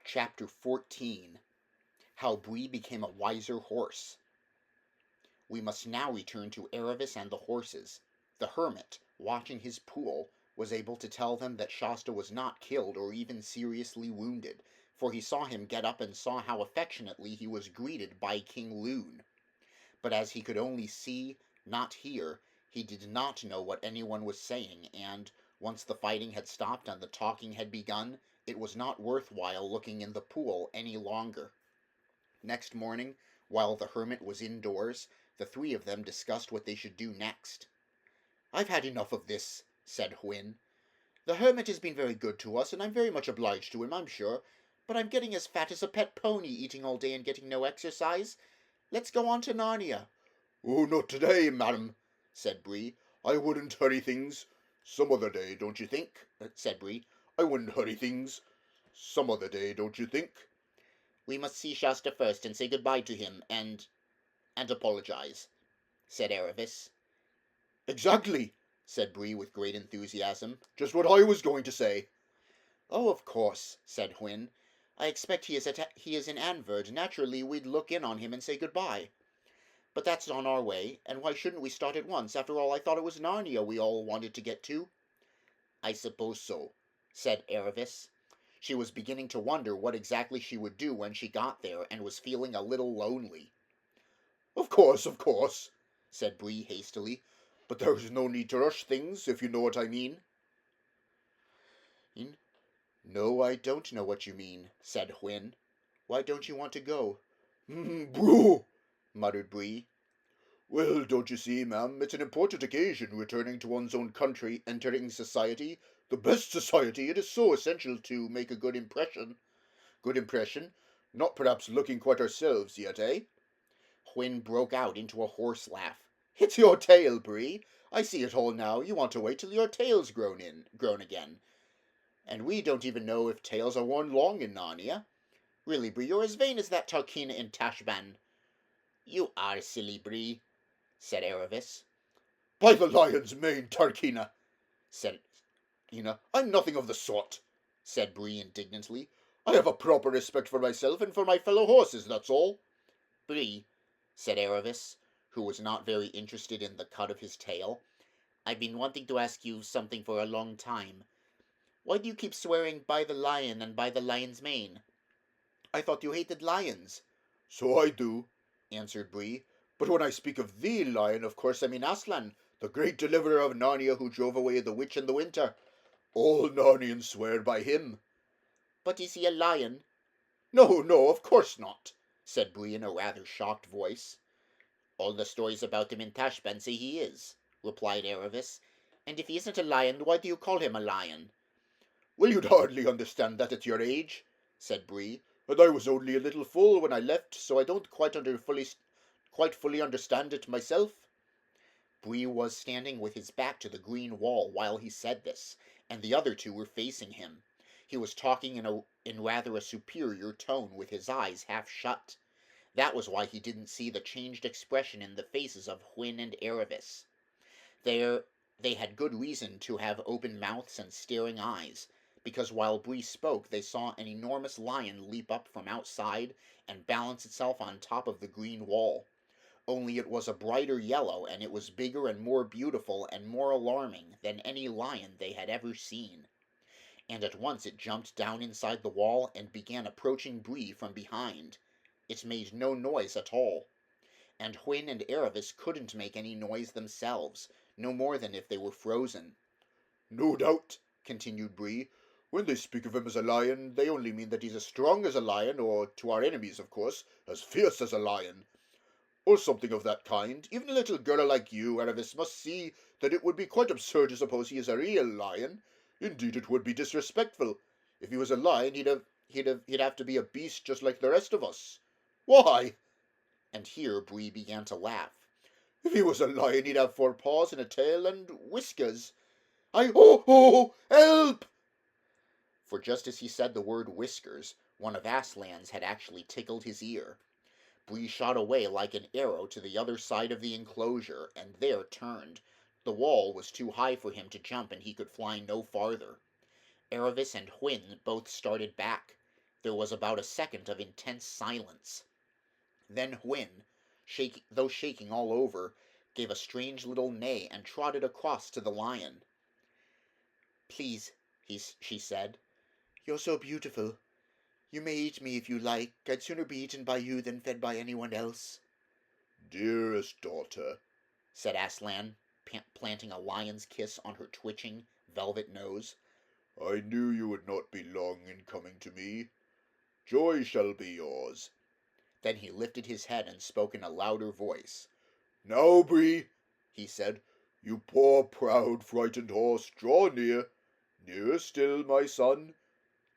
Chapter 14. How Bree became a wiser horse. We must now return to Aravis and the horses. The hermit, watching his pool, was able to tell them that Shasta was not killed or even seriously wounded, for he saw him get up and saw how affectionately he was greeted by King Loon. But as he could only see, not hear, he did not know what anyone was saying, and, once the fighting had stopped and the talking had begun, it was not worthwhile looking in the pool any longer. Next morning, while the hermit was indoors, the three of them discussed what they should do next. "I've had enough of this," said Hwin. "The hermit has been very good to us, and I'm very much obliged to him, I'm sure, but I'm getting as fat as a pet pony, eating all day and getting no exercise. Let's go on to Narnia." "Oh, not today, madam," said Bree. "I wouldn't hurry things. Some other day, don't you think?" said Bree. "I wouldn't hurry things. Some other day, don't you think?" "We must see Shasta first and say good-bye to him, and apologize," said Aravis. "Exactly," said Bree with great enthusiasm. "Just what I was going to say." "Oh, of course," said Hwin. "I expect he is in Anverd. Naturally, we'd look in on him and say good-bye. But that's on our way, and why shouldn't we start at once? After all, I thought it was Narnia we all wanted to get to." "I suppose so," said Aravis. She was beginning to wonder what exactly she would do when she got there, and was feeling a little lonely. Of course," said Bree hastily. "But there's no need to rush things, if you know what I mean." "No, I don't know what you mean," said Hwin. "Why don't you want to go?" "Broo!" muttered Bree. "Well, don't you see, ma'am, it's an important occasion, returning to one's own country, entering society, the best society. It is so essential to make a good impression. Good impression? Not perhaps looking quite ourselves yet, eh?" Hwin broke out into a horse laugh. "It's your tail, Bree. "I see it all now. You want to wait till your tail's grown again. And we don't even know if tails are worn long in Narnia. Really, Bree, you're as vain as that Tarkina in Tashban." "You are silly, Bree," said Aravis. "By the lion's mane, Tarkina," said "I'm nothing of the sort," said Bree indignantly. "I have a proper respect for myself and for my fellow horses, that's all." "Bree," said Aravis, who was not very interested in the cut of his tail, "I've been wanting to ask you something for a long time. Why do you keep swearing by the lion and by the lion's mane? I thought you hated lions." "So I do," answered Bree. "But when I speak of the lion, of course I mean Aslan, the great deliverer of Narnia who drove away the witch in the winter. All Narnians swear by him." "But is he a lion?" No, of course not," said Bree in a rather shocked voice. "All the stories about him in Tashban say he is," replied Aravis. "And if he isn't a lion, why do you call him a lion?" "Well, you'd hardly understand that at your age," said Bree, "and I was only a little fool when I left, so I don't quite fully understand it myself." Bree was standing with his back to the green wall while he said this, and the other two were facing him. He was talking in rather a superior tone, with his eyes half shut. That was why he didn't see the changed expression in the faces of Hwin and Aravis. They had good reason to have open mouths and staring eyes, because while Bree spoke they saw an enormous lion leap up from outside and balance itself on top of the green wall. Only it was a brighter yellow, and it was bigger and more beautiful and more alarming than any lion they had ever seen. And at once it jumped down inside the wall and began approaching Bree from behind. It made no noise at all. And Hwin and Aravis couldn't make any noise themselves, no more than if they were frozen. "No doubt," continued Bree, "when they speak of him as a lion, they only mean that he's as strong as a lion, or, to our enemies, of course, as fierce as a lion, or something of that kind. Even a little girl like you, Aravis, must see that it would be quite absurd to suppose he is a real lion. Indeed, it would be disrespectful. If he was a lion, he'd have to be a beast just like the rest of us." "Why?" And here Bree began to laugh. "If he was a lion, he'd have 4 paws and a tail and whiskers. Oh, help!" For just as he said the word whiskers, one of Aslan's had actually tickled his ear. Bree shot away like an arrow to the other side of the enclosure, and there turned. The wall was too high for him to jump, and he could fly no farther. Aravis and Hwin both started back. There was about a second of intense silence. Then Hwin, though shaking all over, gave a strange little neigh and trotted across to the lion. "Please," she said, "you're so beautiful. You may eat me if you like. I'd sooner be eaten by you than fed by anyone else." "Dearest daughter," said Aslan, planting a lion's kiss on her twitching, velvet nose, "I knew you would not be long in coming to me. Joy shall be yours." Then he lifted his head and spoke in a louder voice. "Now, Bree," he said, "you poor, proud, frightened horse, draw near. Nearer still, my son.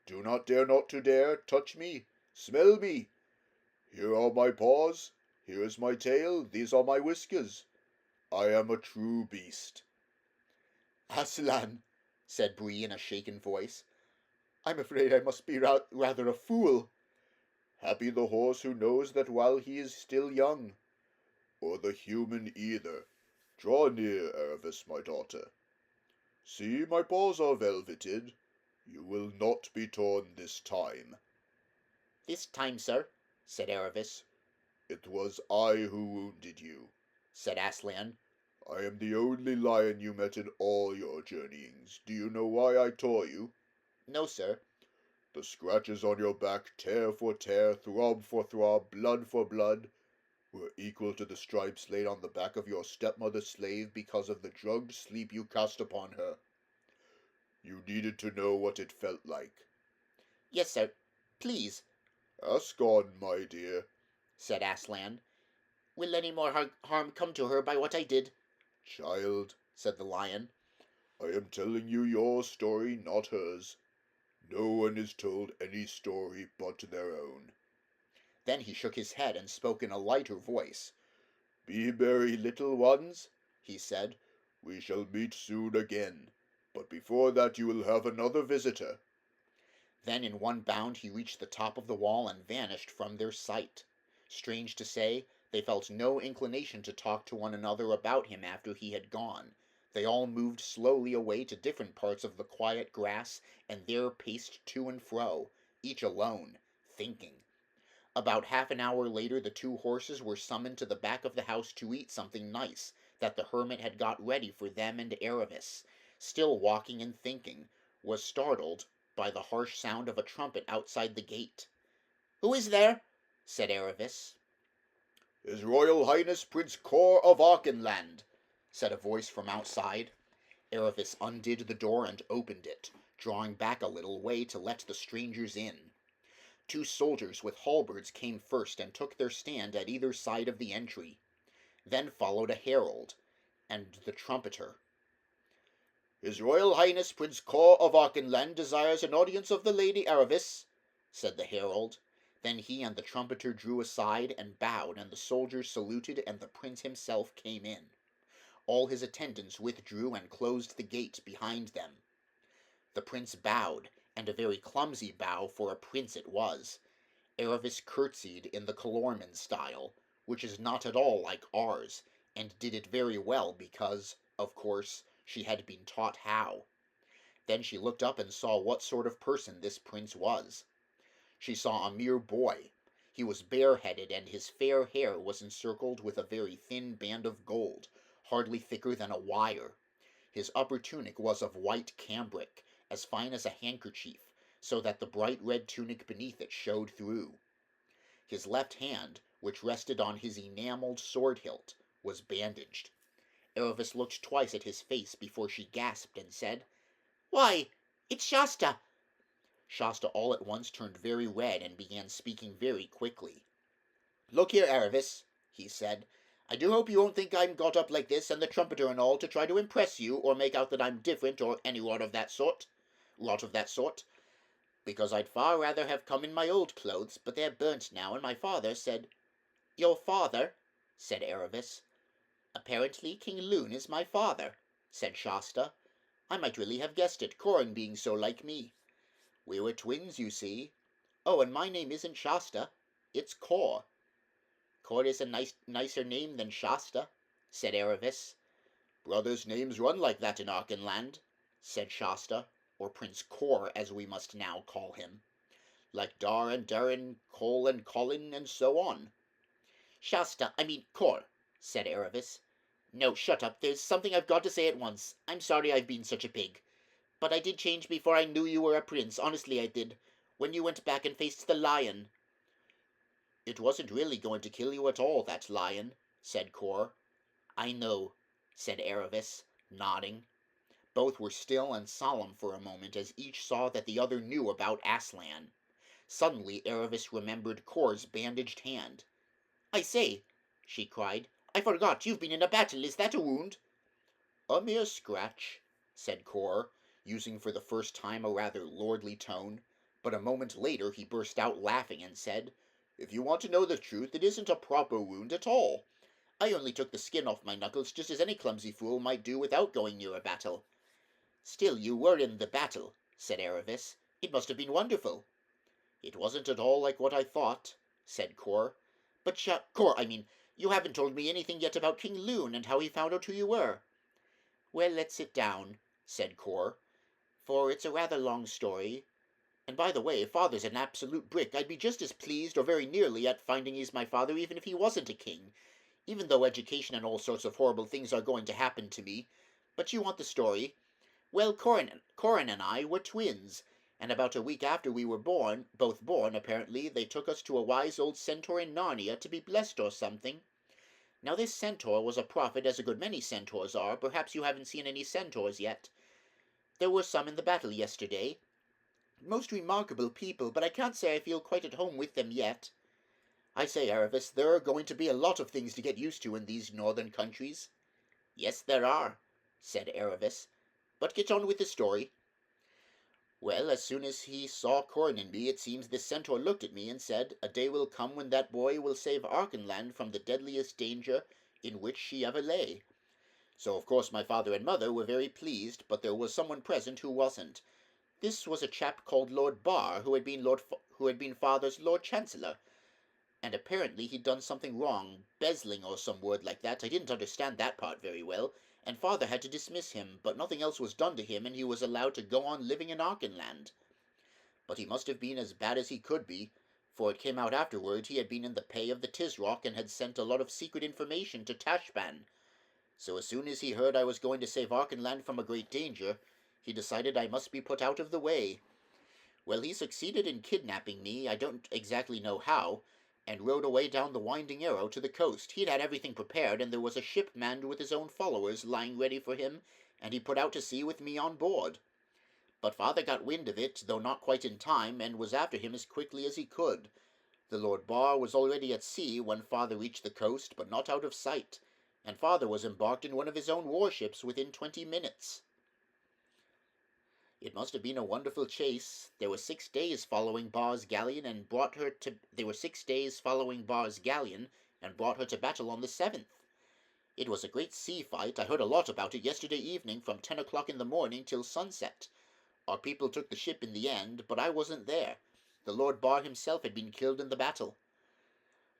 Do not dare not to dare, touch me, smell me. Here are my paws, here is my tail, these are my whiskers. I am a true beast." "Aslan," said Bree in a shaken voice, "I'm afraid I must be rather a fool." Happy the horse who knows that while he is still young. Or the human either. Draw near, Aravis, my daughter. See, my paws are velveted. You will not be torn this time. "This time, sir," said Aravis. "It was I who wounded you," said Aslan. "I am the only lion you met in all your journeyings. Do you know why I tore you?" "No, sir." "The scratches on your back, tear for tear, throb for throb, blood for blood, were equal to the stripes laid on the back of your stepmother's slave because of the drugged sleep you cast upon her. You needed to know what it felt like." "Yes, sir. Please," "Ask on, my dear," said Aslan. "Will any more harm come to her by what I did?" "Child," said the lion. "I am telling you your story, not hers. No one is told any story but their own." Then he shook his head and spoke in a lighter voice. "Be merry, little ones," he said. "We shall meet soon again. But before that you will have another visitor." Then in one bound he reached the top of the wall and vanished from their sight. Strange to say, they felt no inclination to talk to one another about him after he had gone. They all moved slowly away to different parts of the quiet grass, and there paced to and fro, each alone, thinking. About half an hour later the two horses were summoned to the back of the house to eat something nice that the hermit had got ready for them, and Aravis, still walking and thinking, was startled by the harsh sound of a trumpet outside the gate. "Who is there?" said Aravis. "His Royal Highness Prince Cor of Auchenland," said a voice from outside. Aravis undid the door and opened it, drawing back a little way to let the strangers in. Two soldiers with halberds came first and took their stand at either side of the entry. Then followed a herald, and the trumpeter. "His Royal Highness Prince Cor of Auchenland desires an audience of the Lady Aravis," said the herald. Then he and the trumpeter drew aside and bowed, and the soldiers saluted, and the prince himself came in. All his attendants withdrew and closed the gate behind them. The prince bowed, and a very clumsy bow for a prince it was. Aravis curtsied in the Calorman style, which is not at all like ours, and did it very well because, of course, she had been taught how. Then she looked up and saw what sort of person this prince was. She saw a mere boy. He was bareheaded, and his fair hair was encircled with a very thin band of gold, hardly thicker than a wire. His upper tunic was of white cambric, as fine as a handkerchief, so that the bright red tunic beneath it showed through. His left hand, which rested on his enamelled sword hilt, was bandaged. Aravis looked twice at his face before she gasped and said, "Why, it's Shasta!" Shasta all at once turned very red and began speaking very quickly. "Look here, Aravis," he said, "I do hope you won't think I'm got up like this, and the trumpeter and all, to try to impress you, or make out that I'm different, or any rot of that sort, because I'd far rather have come in my old clothes, but they're burnt now, and my father said—" "Your father?" said Aravis. "Apparently King Loon is my father," said Shasta. "I might really have guessed it, Corin being so like me. We were twins, you see. Oh, and my name isn't Shasta, it's Cor." "Cor is a nicer name than Shasta," said Aravis. "Brothers' names run like that in Auchenland," said Shasta, or Prince Cor, as we must now call him. like Dar and Darren, Cole and Colin, and so on. Cor, said Aravis. No, shut up. There's something I've got to say at once. I'm sorry I've been such a pig. But I did change before I knew you were a prince. Honestly, I did. When you went back and faced the lion. It wasn't really going to kill you at all, that lion, said Cor. I know, said Aravis, nodding. Both were still and solemn for a moment as each saw that the other knew about Aslan. Suddenly Aravis remembered Cor's bandaged hand. I say, she cried, I forgot, you've been in a battle. Is that a wound? A mere scratch, said Cor, using for the first time a rather lordly tone, but a moment later he burst out laughing and said, If you want to know the truth, it isn't a proper wound at all. I only took the skin off my knuckles just as any clumsy fool might do without going near a battle. Still, you were in the battle, said Aravis. It must have been wonderful. It wasn't at all like what I thought, said Cor. But you haven't told me anything yet about King Loon and how he found out who you were. Well, let's sit down, said Cor, for it's a rather long story. And by the way, father's an absolute brick. I'd be just as pleased, or very nearly, at finding he's my father even if he wasn't a king, even though education and all sorts of horrible things are going to happen to me. But you want the story. Well, Corin and I were twins, and about a week after we were both born, apparently, they took us to a wise old centaur in Narnia to be blessed or something. Now this centaur was a prophet, as a good many centaurs are. Perhaps you haven't seen any centaurs yet. There were some in the battle yesterday. Most remarkable people, but I can't say I feel quite at home with them yet. I say, Aravis, there are going to be a lot of things to get used to in these northern countries. Yes, there are, said Aravis. But get on with the story. Well, as soon as he saw Corin and me, it seems this centaur looked at me and said, A day will come when that boy will save Archenland from the deadliest danger in which she ever lay. So, of course, my father and mother were very pleased, but there was someone present who wasn't. This was a chap called Lord Barr, who had been father's Lord Chancellor, and apparently he'd done something wrong, bezzling or some word like that. I didn't understand that part very well, and father had to dismiss him, but nothing else was done to him, and he was allowed to go on living in Archenland. But he must have been as bad as he could be, for it came out afterward he had been in the pay of the Tisroc and had sent a lot of secret information to Tashban. So as soon as he heard I was going to save Archenland from a great danger, he decided I must be put out of the way. Well, he succeeded in kidnapping me, I don't exactly know how, and rode away down the winding arrow to the coast. He'd had everything prepared, and there was a ship manned with his own followers lying ready for him, and he put out to sea with me on board. But father got wind of it, though not quite in time, and was after him as quickly as he could. The Lord Barr was already at sea when father reached the coast, but not out of sight, and father was embarked in one of his own warships within 20 minutes. It must have been a wonderful chase. There were 6 days following Barr's galleon and brought her to battle on the 7th. It was a great sea fight. I heard a lot about it yesterday evening from 10 o'clock in the morning till sunset. Our people took the ship in the end, but I wasn't there. The Lord Barr himself had been killed in the battle.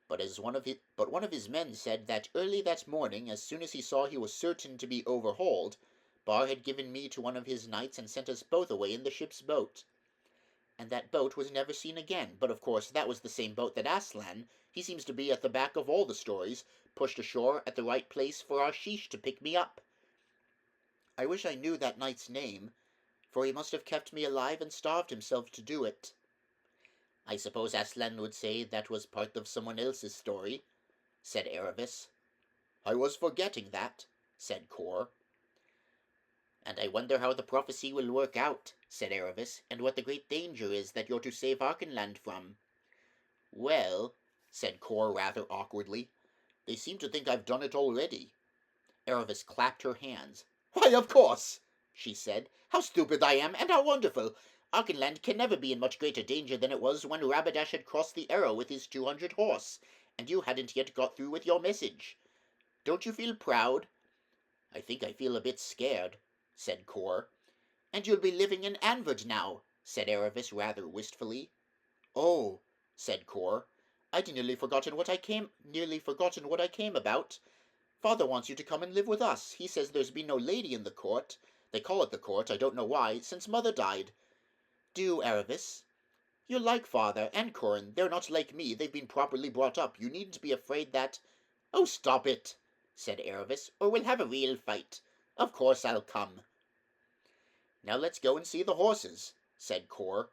But one of his men said that early that morning, as soon as he saw he was certain to be overhauled, Barr had given me to one of his knights and sent us both away in the ship's boat. And that boat was never seen again, but of course that was the same boat that Aslan, he seems to be at the back of all the stories, pushed ashore at the right place for Arshish to pick me up. I wish I knew that knight's name, for he must have kept me alive and starved himself to do it. I suppose Aslan would say that was part of someone else's story, said Aravis. I was forgetting that, said Cor. And I wonder how the prophecy will work out, said Aravis, and what the great danger is that you're to save Archenland from. Well, said Cor rather awkwardly, they seem to think I've done it already. Aravis clapped her hands. Why, of course, she said. How stupid I am, and how wonderful! Archenland can never be in much greater danger than it was when Rabadash had crossed the Arrow with his 200 horse, and you hadn't yet got through with your message. Don't you feel proud? I think I feel a bit scared, said Cor. And you'll be living in Anvard now, said Aravis rather wistfully. Oh, said Cor, I'd nearly forgotten what I came about. Father wants you to come and live with us. He says there's been no lady in the court. They call it the court, I don't know why, since Mother died. Do, Aravis? You're like father and Corin. They're not like me. They've been properly brought up. You needn't be afraid that—" "Oh, stop it," said Aravis, "or we'll have a real fight. Of course I'll come." "Now let's go and see the horses," said Cor.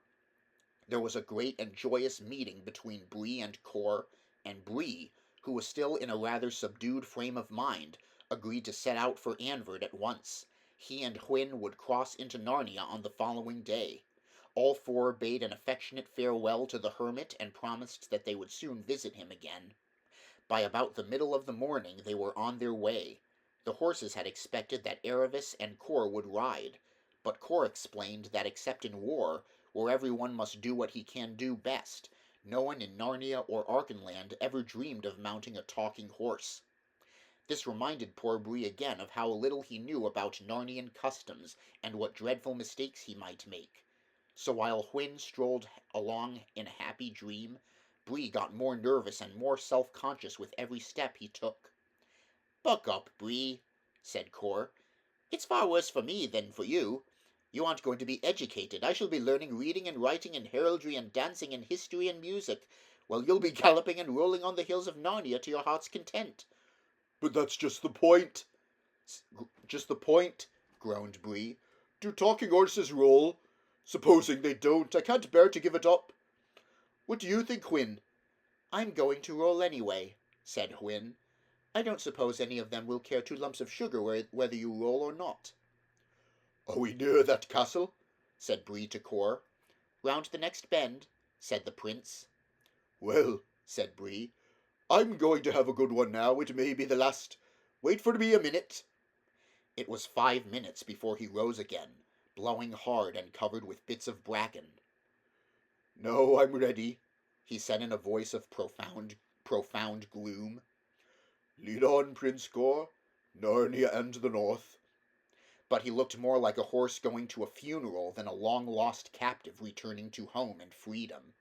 There was a great and joyous meeting between Bree and Cor, and Bree, who was still in a rather subdued frame of mind, agreed to set out for Anvert at once. He and Hwin would cross into Narnia on the following day. All four bade an affectionate farewell to the hermit and promised that they would soon visit him again. By about the middle of the morning they were on their way. The horses had expected that Aravis and Cor would ride, but Cor explained that except in war, where everyone must do what he can do best, no one in Narnia or Archenland ever dreamed of mounting a talking horse. This reminded poor Bree again of how little he knew about Narnian customs and what dreadful mistakes he might make. So while Hwin strolled along in a happy dream, Bree got more nervous and more self-conscious with every step he took. "Buck up, Bree," said Cor. "It's far worse for me than for you. You aren't going to be educated. I shall be learning reading and writing and heraldry and dancing and history and music, while you'll be galloping and rolling on the hills of Narnia to your heart's content." "But that's just the point." "Just the point," groaned Bree. "Do talking horses roll? Supposing they don't, I can't bear to give it up. What do you think, Hwin?" "I'm going to roll anyway," said Hwin. "I don't suppose any of them will care 2 lumps of sugar whether you roll or not." "Are we near that castle?" said Bree to Cor. "Round the next bend," said the prince. "Well," said Bree, "I'm going to have a good one now. It may be the last. Wait for me a minute." It was 5 minutes before he rose again, blowing hard and covered with bits of bracken. "Now I'm ready," he said in a voice of profound gloom. "Lead on, Prince Cor. Narnia and the North." But he looked more like a horse going to a funeral than a long-lost captive returning to home and freedom.